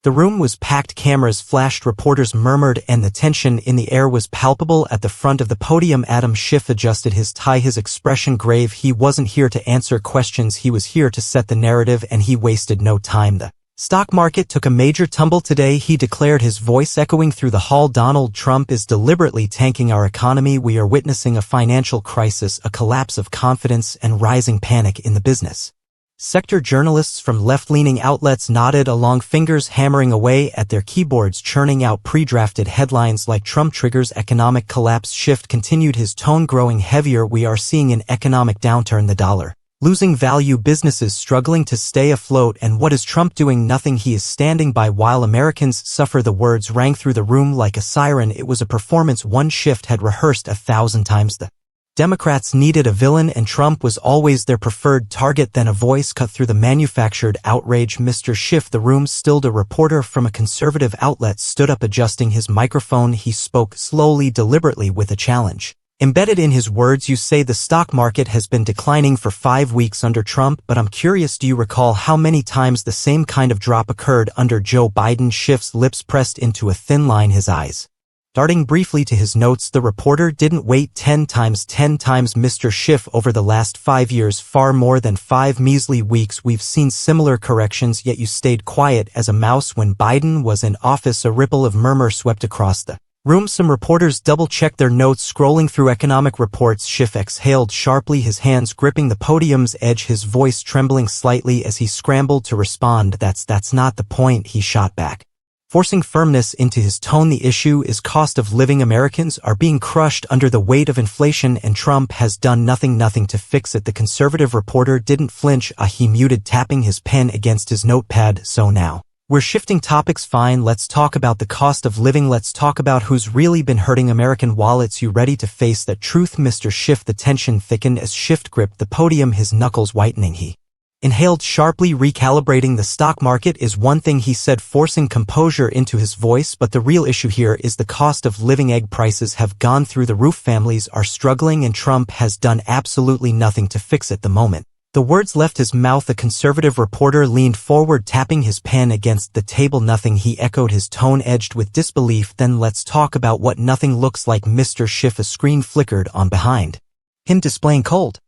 The room was packed, cameras flashed, reporters murmured, and the tension in the air was palpable. At the front of the podium, Adam Schiff adjusted his tie, his expression grave. He wasn't here to answer questions, he was here to set the narrative, and he wasted no time. The stock market took a major tumble today, he declared, his voice echoing through the hall. Donald Trump is deliberately tanking our economy. We are witnessing a financial crisis, a collapse of confidence, and rising panic in the business sector. Journalists from left-leaning outlets nodded along, fingers hammering away at their keyboards, churning out pre-drafted headlines like Trump triggers economic collapse. Schiff continued, his tone growing heavier. We are seeing an economic downturn, the dollar losing value, businesses struggling to stay afloat, and what is Trump doing? Nothing. He is standing by while Americans suffer. The words rang through the room like a siren. It was a performance one Schiff had rehearsed 1,000 times. The Democrats needed a villain, and Trump was always their preferred target. Then a voice cut through the manufactured outrage. Mr. Schiff. The room stilled. A reporter from a conservative outlet stood up, adjusting his microphone. He spoke slowly, deliberately, with a challenge embedded in his words. You say the stock market has been declining for 5 weeks under Trump, but I'm curious, do you recall how many times the same kind of drop occurred under Joe Biden? Schiff's lips pressed into a thin line, his eyes darting briefly to his notes. The reporter didn't wait. 10 times, Mr. Schiff. Over the last 5 years, far more than 5 measly weeks, we've seen similar corrections, yet you stayed quiet as a mouse when Biden was in office. A ripple of murmur swept across the room. Some reporters double-checked their notes, scrolling through economic reports. Schiff exhaled sharply, his hands gripping the podium's edge, his voice trembling slightly as he scrambled to respond. That's not the point, he shot back, forcing firmness into his tone. The issue is cost of living. Americans are being crushed under the weight of inflation, and Trump has done nothing to fix it. The conservative reporter didn't flinch. He muted, tapping his pen against his notepad. So now we're shifting topics. Fine, let's talk about the cost of living. Let's talk about who's really been hurting American wallets. You ready to face that truth, Mr. Schiff? The tension thickened as Schiff gripped the podium, his knuckles whitening. He inhaled sharply. Recalibrating the stock market is one thing, he said, forcing composure into his voice, but the real issue here is the cost of living. Egg prices have gone through the roof, families are struggling, and Trump has done absolutely nothing to fix it. The moment the words left his mouth, the conservative reporter leaned forward, tapping his pen against the table. Nothing, he echoed, his tone edged with disbelief. Then let's talk about what nothing looks like, Mr. Schiff. A screen flickered on behind him, displaying cold,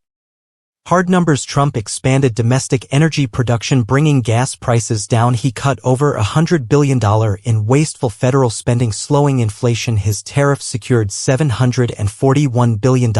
hard numbers. Trump expanded domestic energy production, bringing gas prices down. He cut over $100 billion in wasteful federal spending, slowing inflation. His tariffs secured $741 billion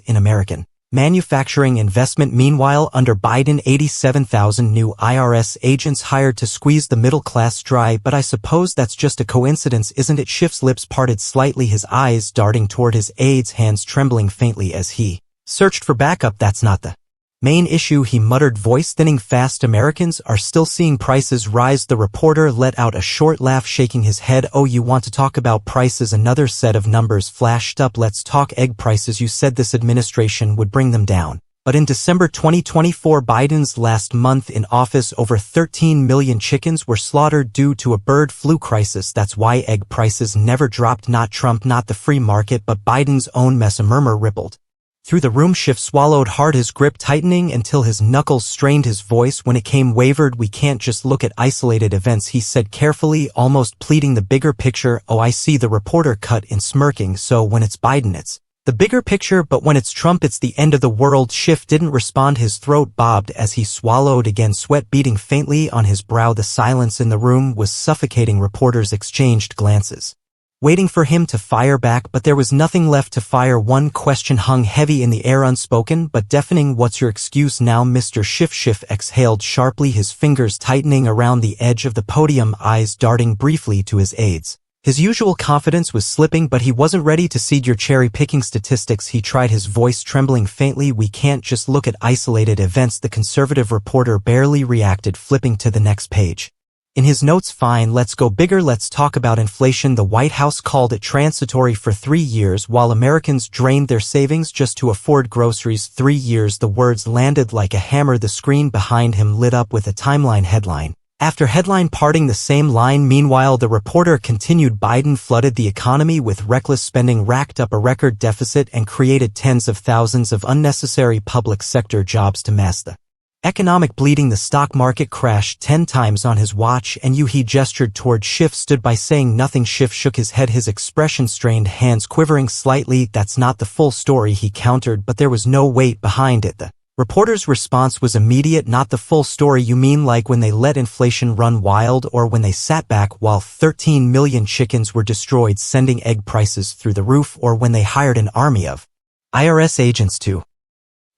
in American manufacturing investment. Meanwhile, under Biden, 87,000 new IRS agents hired to squeeze the middle class dry. But I suppose that's just a coincidence, isn't it? Schiff's lips parted slightly, his eyes darting toward his aide's, hands trembling faintly as he searched for backup. That's not the main issue, he muttered, voice thinning fast. Americans are still seeing prices rise. The reporter let out a short laugh, shaking his head. Oh, you want to talk about prices? Another set of numbers flashed up. Let's talk egg prices. You said this administration would bring them down, but in December 2024, Biden's last month in office, over 13 million chickens were slaughtered due to a bird flu crisis. That's why egg prices never dropped. Not Trump, not the free market, but Biden's own mess. A murmur rippled through the room. Schiff swallowed hard, his grip tightening until his knuckles strained. His voice, when it came, wavered. We can't just look at isolated events, he said carefully, almost pleading. The bigger picture. Oh, I see, the reporter cut in, smirking. So when it's Biden, it's the bigger picture, but when it's Trump, it's the end of the world. Schiff didn't respond, his throat bobbed as he swallowed again, sweat beading faintly on his brow. The silence in the room was suffocating. Reporters exchanged glances, waiting for him to fire back, but there was nothing left to fire. One question hung heavy in the air, unspoken but deafening. What's your excuse now, Mr. Schiff? Schiff exhaled sharply, his fingers tightening around the edge of the podium, eyes darting briefly to his aides. His usual confidence was slipping, but he wasn't ready to cede your cherry-picking statistics, he tried, his voice trembling faintly. We can't just look at isolated events. The conservative reporter barely reacted, flipping to the next page in his notes. Fine, let's go bigger. Let's talk about inflation. The White House called it transitory for 3 years while Americans drained their savings just to afford groceries. 3 years. The words landed like a hammer. The screen behind him lit up with a timeline headline after headline, parting the same line. Meanwhile, the reporter continued. Biden flooded the economy with reckless spending, racked up a record deficit, and created tens of thousands of unnecessary public sector jobs to mask the Economic bleeding. The stock market crashed 10 times on his watch and he gestured toward Schiff, stood by saying nothing. Schiff shook his head, his expression strained, hands quivering slightly. That's not the full story, he countered, but there was no weight behind it. The reporter's response was immediate. Not the full story? You mean like when they let inflation run wild, or when they sat back while 13 million chickens were destroyed, sending egg prices through the roof, or when they hired an army of IRS agents to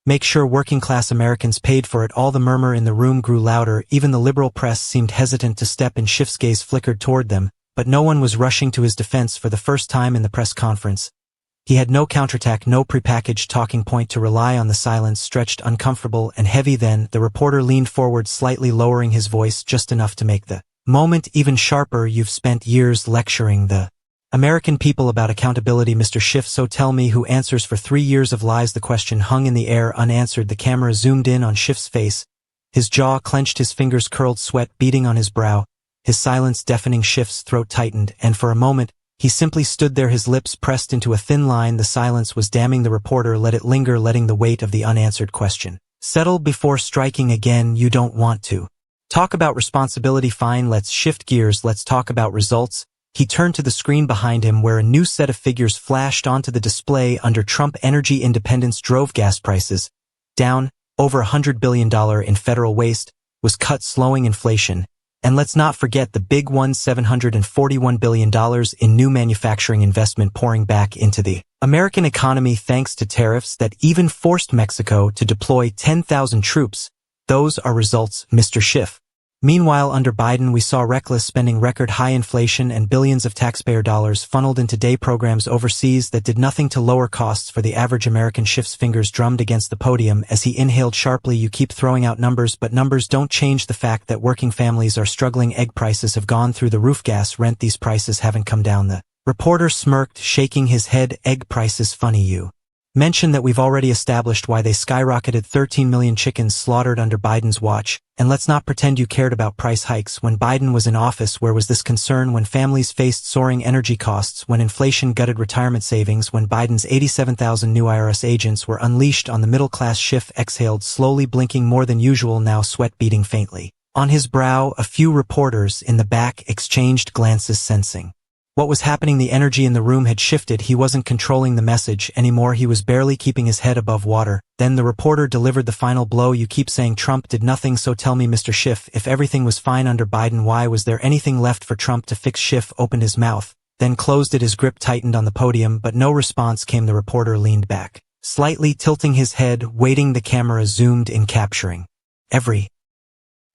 make sure working-class Americans paid for it all? The murmur in the room grew louder. Even the liberal press seemed hesitant to step in. Schiff's gaze flickered toward them, but no one was rushing to his defense. For the first time in the press conference, he had no counterattack, no prepackaged talking point to rely on. The silence stretched uncomfortable and heavy. Then the reporter leaned forward, slightly lowering his voice just enough to make the moment even sharper. You've spent years lecturing the American people about accountability, Mr. Schiff, so tell me, who answers for 3 years of lies? The question hung in the air unanswered. The camera zoomed in on Schiff's face. His jaw clenched, his fingers curled, sweat beading on his brow. His silence deafening. Schiff's throat tightened, and for a moment, he simply stood there, his lips pressed into a thin line. The silence was damning. The reporter let it linger, letting the weight of the unanswered question settle before striking again. You don't want to talk about responsibility? Fine, let's shift gears. Let's talk about results. He turned to the screen behind him, where a new set of figures flashed onto the display. Under Trump, energy independence drove gas prices down. Over $100 billion in federal waste was cut, slowing inflation. And let's not forget the big one, $741 billion in new manufacturing investment pouring back into the American economy thanks to tariffs that even forced Mexico to deploy 10,000 troops. Those are results, Mr. Schiff. Meanwhile, under Biden, we saw reckless spending, record high inflation, and billions of taxpayer dollars funneled into day programs overseas that did nothing to lower costs for the average American. Schiff's fingers drummed against the podium as he inhaled sharply. You keep throwing out numbers, but numbers don't change the fact that working families are struggling. Egg prices have gone through the roof. Gas, rent, these prices haven't come down. The reporter smirked, shaking his head. Egg prices? Funny you mention that. We've already established why they skyrocketed. 13 million chickens slaughtered under Biden's watch. And let's not pretend you cared about price hikes. When Biden was in office, where was this concern? When families faced soaring energy costs, when inflation gutted retirement savings, when Biden's 87,000 new IRS agents were unleashed on the middle class. Schiff exhaled, slowly, blinking more than usual, now sweat beading faintly on his brow. A few reporters in the back exchanged glances, sensing what was happening. The energy in the room had shifted. He wasn't controlling the message anymore. He was barely keeping his head above water. Then the reporter delivered the final blow. You keep saying Trump did nothing, so tell me, Mr. Schiff, if everything was fine under Biden, why was there anything left for Trump to fix? Schiff opened his mouth, then closed it. His grip tightened on the podium, but no response came. The reporter leaned back, slightly tilting his head, waiting. The camera zoomed in, capturing every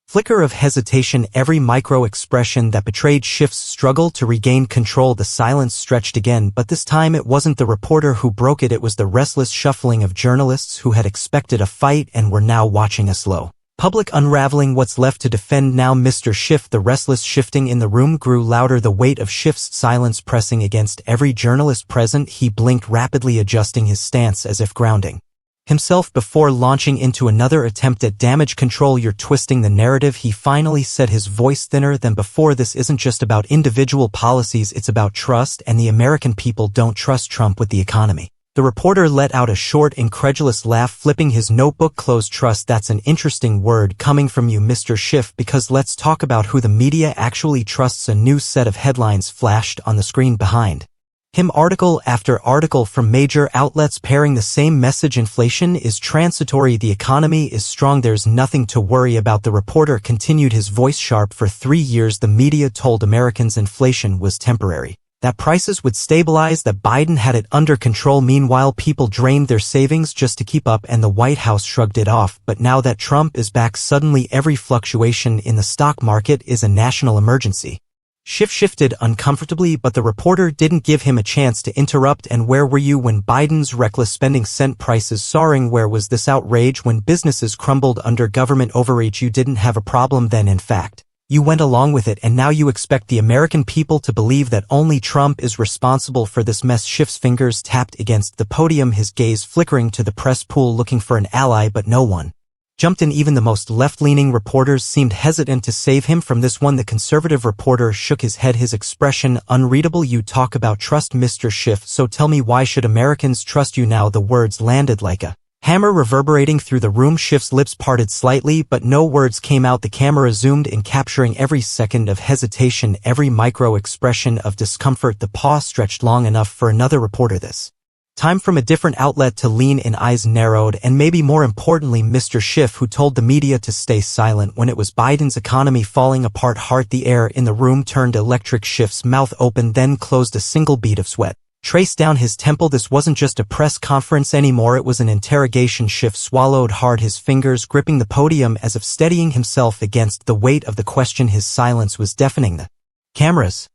flicker of hesitation, every micro-expression that betrayed Schiff's struggle to regain control. The silence stretched again, but this time it wasn't the reporter who broke it. It was the restless shuffling of journalists who had expected a fight and were now watching a slow public unraveling. What's left to defend now, Mr. Schiff? The restless shifting in the room grew louder, the weight of Schiff's silence pressing against every journalist present. He blinked rapidly, adjusting his stance as if grounding himself before launching into another attempt at damage control. You're twisting the narrative, he finally said, his voice thinner than before. This isn't just about individual policies, it's about trust, and the American people don't trust Trump with the economy. The reporter let out a short, incredulous laugh, flipping his notebook closed. Trust, that's an interesting word coming from you, Mr. Schiff, because let's talk about who the media actually trusts. A new set of headlines flashed on the screen behind him, article after article from major outlets pairing the same message: inflation is transitory, the economy is strong, there's nothing to worry about. The reporter continued, his voice sharp. For 3 years the media told Americans inflation was temporary, that prices would stabilize, that Biden had it under control. Meanwhile, people drained their savings just to keep up, and the White House shrugged it off. But now that Trump is back, suddenly every fluctuation in the stock market is a national emergency. Schiff shifted uncomfortably, but the reporter didn't give him a chance to interrupt. And where were you when Biden's reckless spending sent prices soaring? Where was this outrage when businesses crumbled under government overreach? You didn't have a problem then. In fact, you went along with it, and now you expect the American people to believe that only Trump is responsible for this mess. Schiff's fingers tapped against the podium, his gaze flickering to the press pool, looking for an ally, but no one jumped in. Even the most left-leaning reporters seemed hesitant to save him from this one. The conservative reporter shook his head, his expression unreadable. You talk about trust, Mr. Schiff, so tell me, why should Americans trust you now? The words landed like a hammer reverberating through the room. Schiff's lips parted slightly, but no words came out. The camera zoomed in, capturing every second of hesitation, every micro-expression of discomfort. The pause stretched long enough for another reporter this time from a different outlet to lean in, eyes narrowed, and maybe more importantly, Mr. Schiff, who told the media to stay silent when it was Biden's economy falling apart. Heart. The air in the room turned electric. Schiff's mouth opened, then closed. A single bead of sweat traced down his temple. This wasn't just a press conference anymore, it was an interrogation. Schiff swallowed hard, his fingers gripping the podium as if steadying himself against the weight of the question. His silence was deafening, the cameras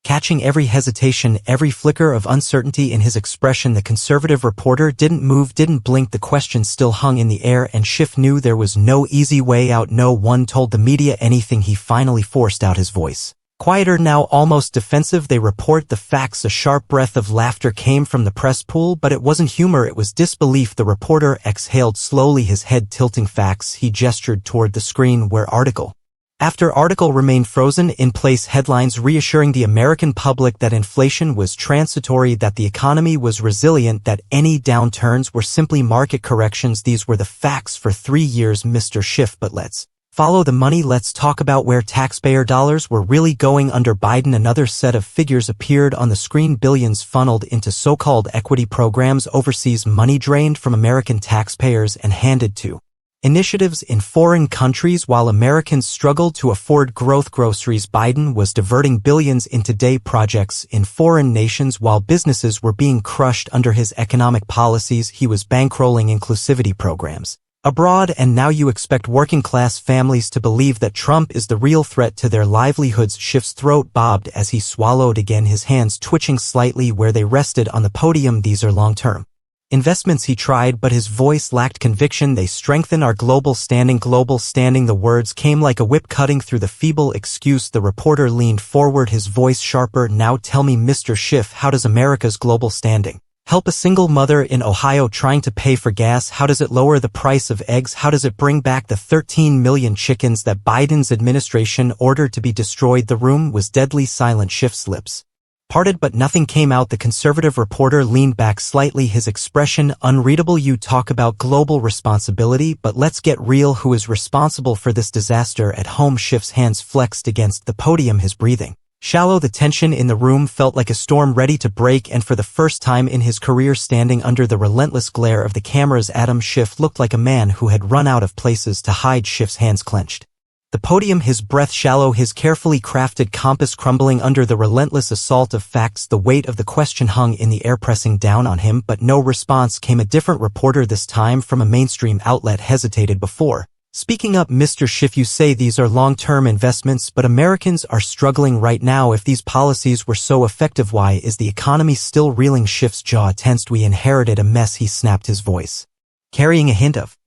catching every hesitation, every flicker of uncertainty in his expression. The conservative reporter didn't move, didn't blink. The question still hung in the air, and Schiff knew there was no easy way out. No one told the media anything. He finally forced out his voice. Quieter now, almost defensive. They report the facts. A sharp breath of laughter came from the press pool, but it wasn't humor, it was disbelief. The reporter exhaled slowly, his head tilting. Facts. He gestured toward the screen where article after article remained frozen in place, headlines reassuring the American public that inflation was transitory, that the economy was resilient, that any downturns were simply market corrections. These were the facts for 3 years, Mr. Schiff. But let's follow the money. Let's talk about where taxpayer dollars were really going under Biden. Another set of figures appeared on the screen. Billions funneled into so-called equity programs overseas, money drained from American taxpayers and handed to initiatives in foreign countries while Americans struggled to afford growth. Groceries. Biden was diverting billions into day projects in foreign nations while businesses were being crushed under his economic policies. He was bankrolling inclusivity programs abroad, and now you expect working-class families to believe that Trump is the real threat to their livelihoods. Schiff's throat bobbed as he swallowed again, his hands twitching slightly where they rested on the podium. These are long-term investments, he tried, but his voice lacked conviction. They strengthen our global standing. Global standing. The words came like a whip cutting through the feeble excuse. The reporter leaned forward, his voice sharper. Now tell me, Mr. Schiff, how does America's global standing help a single mother in Ohio trying to pay for gas? How does it lower the price of eggs? How does it bring back the 13 million chickens that Biden's administration ordered to be destroyed? The room was deadly silent. Schiff's lips parted, but nothing came out. The conservative reporter leaned back slightly, his expression unreadable. You talk about global responsibility, but let's get real. Who is responsible for this disaster at home? Schiff's hands flexed against the podium, his breathing shallow. The tension in the room felt like a storm ready to break, and for the first time in his career, standing under the relentless glare of the cameras, Adam Schiff looked like a man who had run out of places to hide. Schiff's hands clenched the podium, his breath shallow, his carefully crafted compass crumbling under the relentless assault of facts. The weight of the question hung in the air, pressing down on him, but no response came. A different reporter, this time from a mainstream outlet, hesitated before speaking up. Mr. Schiff, you say these are long-term investments, but Americans are struggling right now. If these policies were so effective, why is the economy still reeling? Schiff's jaw tensed. We inherited a mess, he snapped, his voice carrying a hint of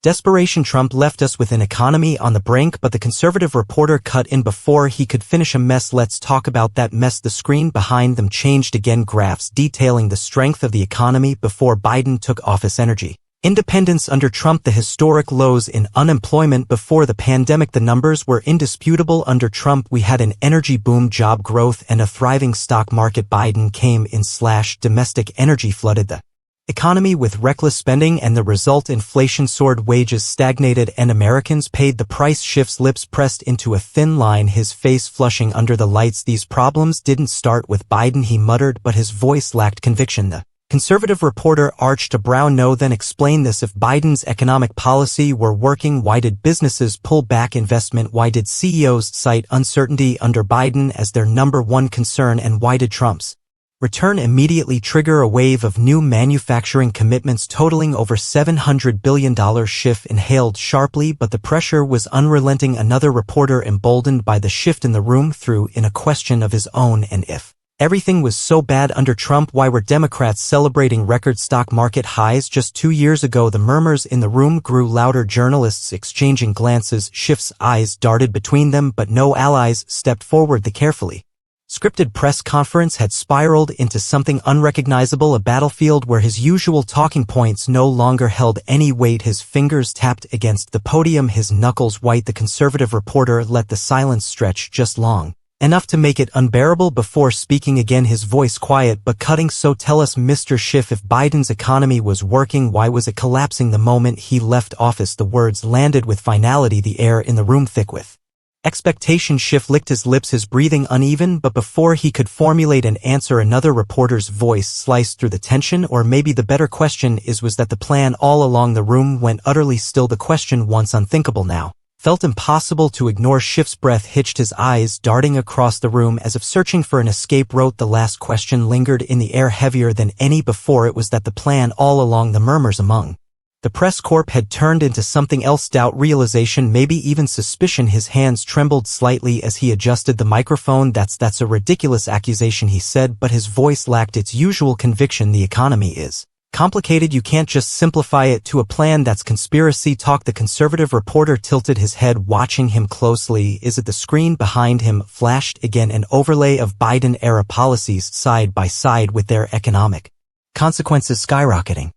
desperation. Trump left us with an economy on the brink, but the conservative reporter cut in before he could finish. A mess? Let's talk about that mess. The screen behind them changed again, graphs detailing the strength of the economy before Biden took office. Energy independence under Trump, the historic lows in unemployment before the pandemic. The numbers were indisputable. Under Trump, we had an energy boom, job growth, and a thriving stock market. Biden came in / domestic energy flooded the economy with reckless spending, and the result, inflation soared, wages stagnated, and Americans paid the price. Schiff's lips pressed into a thin line, his face flushing under the lights. These problems didn't start with Biden, he muttered, but his voice lacked conviction. The conservative reporter arched a brow. No, then explain this. If Biden's economic policy were working, why did businesses pull back investment? Why did CEOs cite uncertainty under Biden as their #1 concern? And why did Trump's return immediately trigger a wave of new manufacturing commitments totaling over $700 billion? Schiff inhaled sharply, but the pressure was unrelenting. Another reporter, emboldened by the shift in the room, threw in a question of his own. And if everything was so bad under Trump, why were Democrats celebrating record stock market highs just 2 years ago? The murmurs in the room grew louder, journalists exchanging glances. Schiff's eyes darted between them, but no allies stepped forward. The carefully scripted press conference had spiraled into something unrecognizable, a battlefield where his usual talking points no longer held any weight. His fingers tapped against the podium, his knuckles white. The conservative reporter let the silence stretch just long Enough to make it unbearable. Before speaking again, his voice quiet but cutting. So tell us, Mr. Schiff, if Biden's economy was working, why was it collapsing the moment he left office? The words landed with finality, the air in the room thick with expectation. Schiff licked his lips, his breathing uneven, but before he could formulate an answer, another reporter's voice sliced through the tension. Or maybe the better question is, was that the plan all along? The room went utterly still. The question, once unthinkable, now felt impossible to ignore. Schiff's breath hitched, his eyes darting across the room as if searching for an escape. Wrote the last question lingered in the air, heavier than any before. It was that the plan all along. The murmurs among the press corps had turned into something else: doubt, realization, maybe even suspicion. His hands trembled slightly as he adjusted the microphone. That's a ridiculous accusation, he said, but his voice lacked its usual conviction. The economy is complicated. You can't just simplify it to a plan. That's conspiracy talk. The conservative reporter tilted his head, watching him closely. Is it the screen behind him flashed again, an overlay of Biden-era policies side by side with their economic consequences skyrocketing?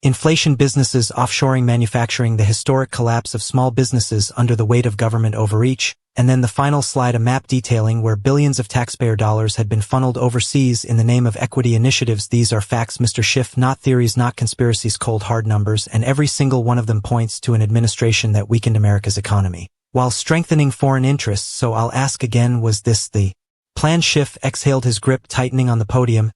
Inflation, businesses offshoring manufacturing, the historic collapse of small businesses under the weight of government overreach, and then the final slide, a map detailing where billions of taxpayer dollars had been funneled overseas in the name of equity initiatives. These are facts, Mr. Schiff, not theories, not conspiracies, cold hard numbers, and every single one of them points to an administration that weakened America's economy while strengthening foreign interests. So I'll ask again, was this the plan? Schiff exhaled, his grip tightening on the podium.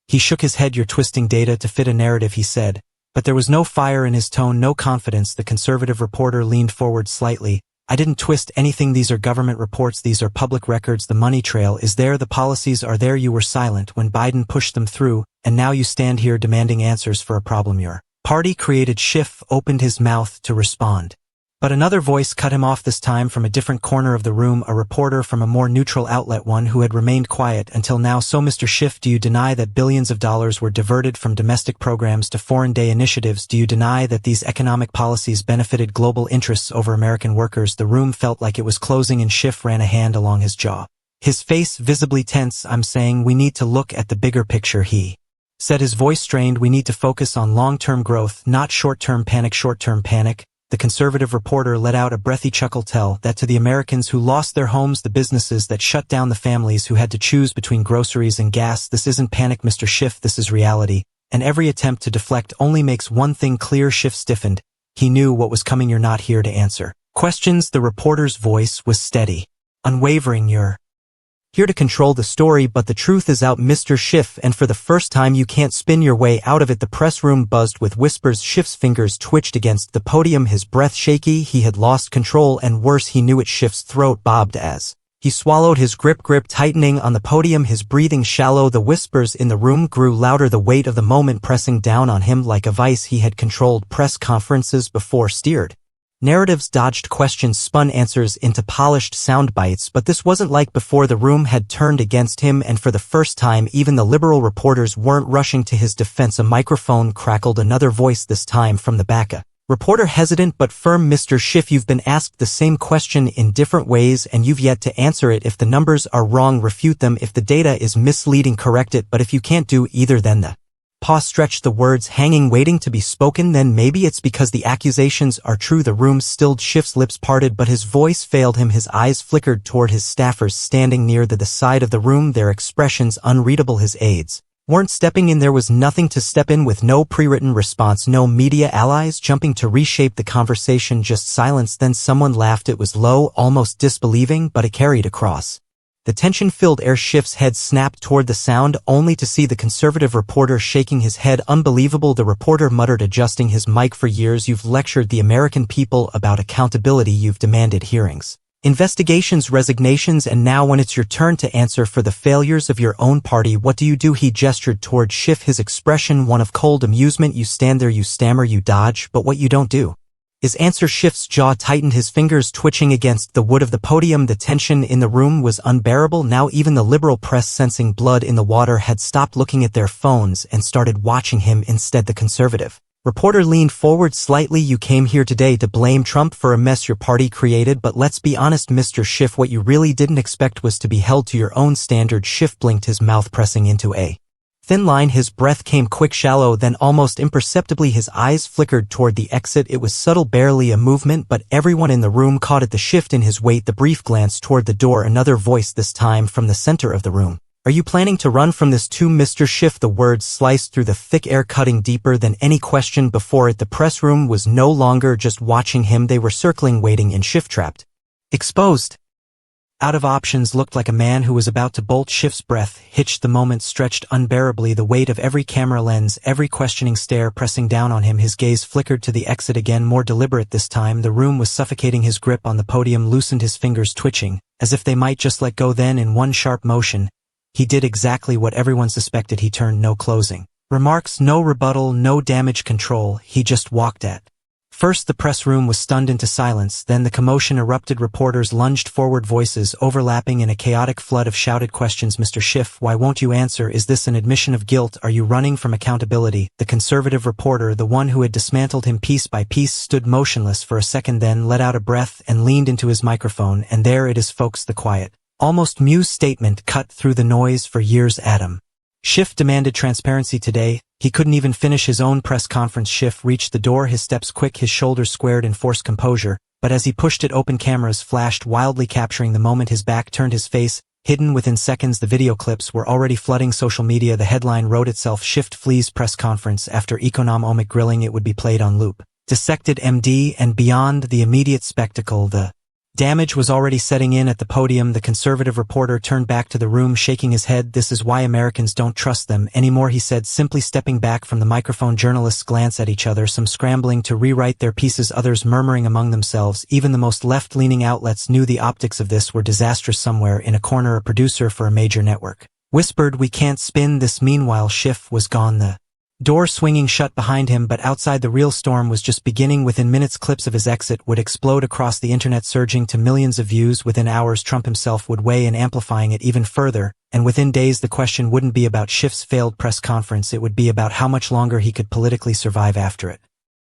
He shook his head. You're twisting data to fit a narrative, he said. But there was no fire in his tone, no confidence. The conservative reporter leaned forward slightly. I didn't twist anything. These are government reports. These are public records. The money trail is there. The policies are there. You were silent when Biden pushed them through, and now you stand here demanding answers for a problem your party created. Schiff opened his mouth to respond, but another voice cut him off, this time from a different corner of the room, a reporter from a more neutral outlet, one who had remained quiet until now. So, Mr. Schiff, do you deny that billions of dollars were diverted from domestic programs to foreign day initiatives? Do you deny that these economic policies benefited global interests over American workers? The room felt like it was closing, and Schiff ran a hand along his jaw, his face visibly tense. I'm saying we need to look at the bigger picture, he said, his voice strained. We need to focus on long-term growth, not short-term panic. Short-term panic? The conservative reporter let out a breathy chuckle. Tell that to the Americans who lost their homes, the businesses that shut down, the families who had to choose between groceries and gas. This isn't panic, Mr. Schiff, this is reality, and every attempt to deflect only makes one thing clear. Schiff stiffened. He knew what was coming. You're not here to answer questions. The reporter's voice was steady, unwavering. You're here to control the story, but the truth is out, Mr. Schiff, and for the first time you can't spin your way out of it. The press room buzzed with whispers. Schiff's fingers twitched against the podium, his breath shaky. He had lost control, and worse, he knew it. Schiff's throat bobbed as he swallowed, his grip tightening on the podium, his breathing shallow. The whispers in the room grew louder, the weight of the moment pressing down on him like a vice. He had controlled press conferences before, steered narratives, dodged questions, spun answers into polished sound bites, but this wasn't like before. The room had turned against him, and for the first time even the liberal reporters weren't rushing to his defense. A microphone crackled, another voice, this time from the back. A reporter hesitant but firm. Mr. Schiff, you've been asked the same question in different ways and you've yet to answer it. If the numbers are wrong, refute them. If the data is misleading, correct it. But if you can't do either, then the pause stretched, the words hanging, waiting to be spoken. Then maybe it's because the accusations are true. The room stilled. Schiff's lips parted, but his voice failed him. His eyes flickered toward his staffers standing near the side of the room, their expressions unreadable. His aides weren't stepping in. There was nothing to step in with, no pre-written response, no media allies jumping to reshape the conversation, just silence. Then someone laughed. It was low, almost disbelieving, but it carried across the tension-filled air. Schiff's head snapped toward the sound, only to see the conservative reporter shaking his head. Unbelievable, the reporter muttered, adjusting his mic. For years you've lectured the American people about accountability. You've demanded hearings, investigations, resignations, and now when it's your turn to answer for the failures of your own party, what do? He gestured toward Schiff, his expression one of cold amusement. You stand there, you stammer, you dodge, but what you don't do is answer. Schiff's jaw tightened, his fingers twitching against the wood of the podium. The tension in the room was unbearable. Now even the liberal press, sensing blood in the water, had stopped looking at their phones and started watching him instead. The conservative reporter leaned forward slightly. You came here today to blame Trump for a mess your party created, but let's be honest, Mr. Schiff, what you really didn't expect was to be held to your own standard. Schiff blinked, his mouth pressing into a Thin line, his breath came quick, shallow, then almost imperceptibly his eyes flickered toward the exit. It was subtle, barely a movement, but everyone in the room caught it, the shift in his weight, the brief glance toward the door. Another voice, this time from the center of the room. Are you planning to run from this too, Mr. Schiff? The words sliced through the thick air, cutting deeper than any question before it. The press room was no longer just watching him. They were circling, waiting, and Schiff, trapped, exposed, out of options, looked like a man who was about to bolt. Schiff's breath hitched. The moment stretched unbearably, the weight of every camera lens, every questioning stare pressing down on him. His gaze flickered to the exit again, more deliberate this time. The room was suffocating. His grip on the podium loosened, his fingers twitching, as if they might just let go. Then, in one sharp motion, he did exactly what everyone suspected. He turned. No closing remarks, no rebuttal, no damage control. He just walked at. First, the press room was stunned into silence. Then the commotion erupted. Reporters lunged forward, voices overlapping in a chaotic flood of shouted questions. Mr. Schiff, why won't you answer? Is this an admission of guilt? Are you running from accountability? The conservative reporter, the one who had dismantled him piece by piece, stood motionless for a second, then let out a breath and leaned into his microphone. And there it is, folks, the quiet, almost mused statement cut through the noise. For years, Adam Schiff demanded transparency. Today, he couldn't even finish his own press conference. Schiff reached the door, his steps quick, his shoulders squared in forced composure, but as he pushed it open, cameras flashed wildly, capturing the moment. His back turned, his face hidden. Within seconds, the video clips were already flooding social media. The headline wrote itself: Schiff flees press conference after economic grilling. It would be played on loop, dissected, MD, and beyond. The immediate spectacle, the damage, was already setting in. At the podium, the conservative reporter turned back to the room, shaking his head. This is why Americans don't trust them anymore, he said, simply stepping back from the microphone. Journalists glanced at each other, some scrambling to rewrite their pieces, others murmuring among themselves. Even the most left-leaning outlets knew the optics of this were disastrous. Somewhere in a corner, a producer for a major network whispered, "We can't spin this." Meanwhile, Schiff was gone, the door swinging shut behind him, but outside the real storm was just beginning. Within minutes, clips of his exit would explode across the internet, surging to millions of views. Within hours, Trump himself would weigh in, amplifying it even further. And within days, the question wouldn't be about Schiff's failed press conference, it would be about how much longer he could politically survive after it.